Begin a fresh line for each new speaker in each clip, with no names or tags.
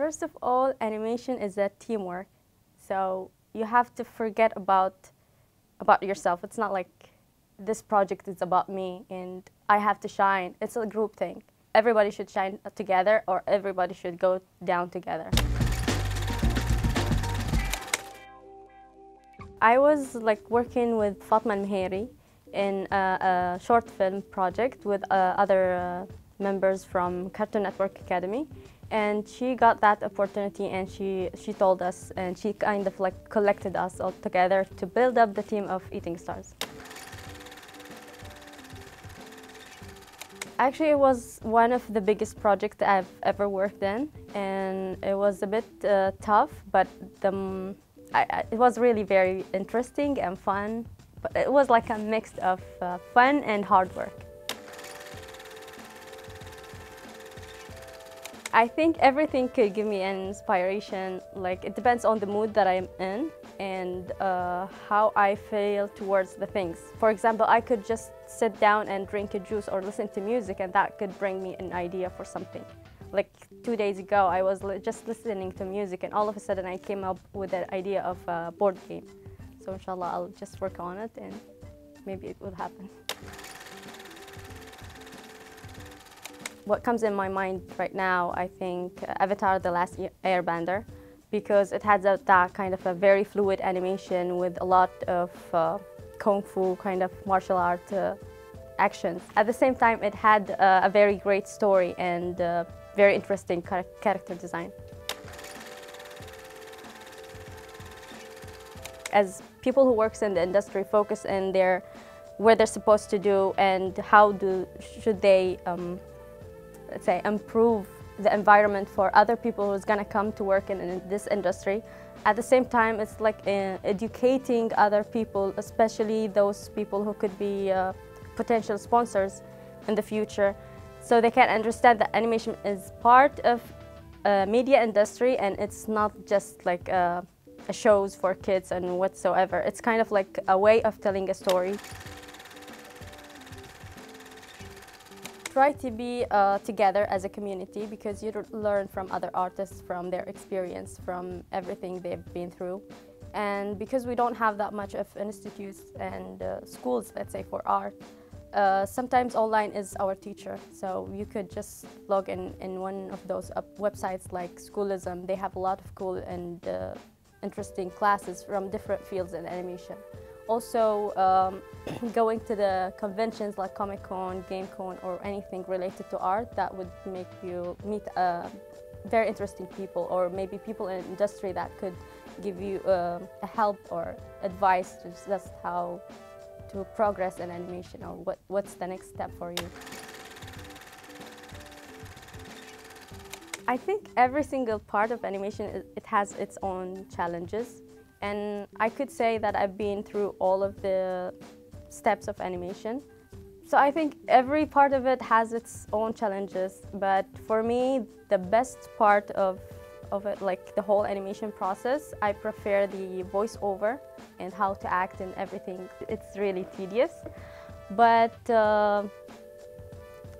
First of all, animation is a teamwork. So you have to forget about yourself. It's not like this project is about me and I have to shine. It's a group thing. Everybody should shine together or everybody should go down together. I was like working with Fatma Al in a short film project with other members from Cartoon Network Academy. And she got that opportunity and she told us and she kind of like collected us all together to build up the team of Eating Stars. Actually, it was one of the biggest projects I've ever worked in, and it was a bit tough, but it was really very interesting and fun. But it was like a mix of fun and hard work. I think everything could give me an inspiration. Like, it depends on the mood that I'm in and how I feel towards the things. For example, I could just sit down and drink a juice or listen to music, and that could bring me an idea for something. Like 2 days ago, I was just listening to music, and all of a sudden I came up with an idea of a board game. So inshallah, I'll just work on it and maybe it will happen. What comes in my mind right now, I think Avatar: The Last Airbender, because it has that kind of a very fluid animation with a lot of kung fu kind of martial art actions. At the same time, it had a very great story and very interesting character design. As people who works in the industry focus in where they're supposed to do and should they let's say improve the environment for other people who's gonna come to work in this industry. At the same time, it's like educating other people, especially those people who could be potential sponsors in the future, so they can understand that animation is part of media industry and it's not just like a shows for kids and whatsoever. It's kind of like a way of telling a story. Try to be together as a community because you learn from other artists, from their experience, from everything they've been through. And because we don't have that much of institutes and schools, let's say, for art, sometimes online is our teacher. So you could just log in one of those websites like Schoolism. They have a lot of cool and interesting classes from different fields in animation. Also, going to the conventions like Comic-Con, Game-Con, or anything related to art, that would make you meet very interesting people, or maybe people in the industry that could give you a help or advice to just how to progress in animation or what's the next step for you. I think every single part of animation, it has its own challenges. And I could say that I've been through all of the steps of animation. So I think every part of it has its own challenges. But for me, the best part of it, like the whole animation process, I prefer the voiceover and how to act and everything. It's really tedious. But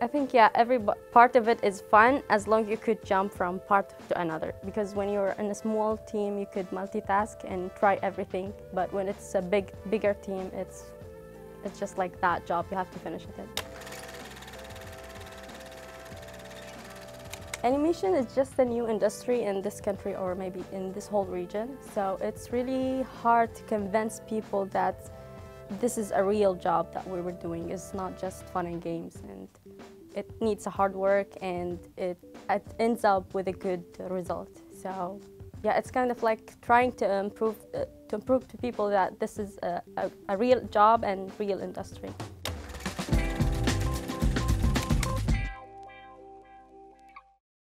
I think, yeah, every part of it is fun as long as you could jump from part to another. Because when you're in a small team, you could multitask and try everything. But when it's a bigger team, it's just like that job, you have to finish it. Animation is just a new industry in this country or maybe in this whole region. So it's really hard to convince people that this is a real job that we were doing. It's not just fun and games, and it needs a hard work and it ends up with a good result. So yeah, it's kind of like trying to improve to people that this is a real job and real industry.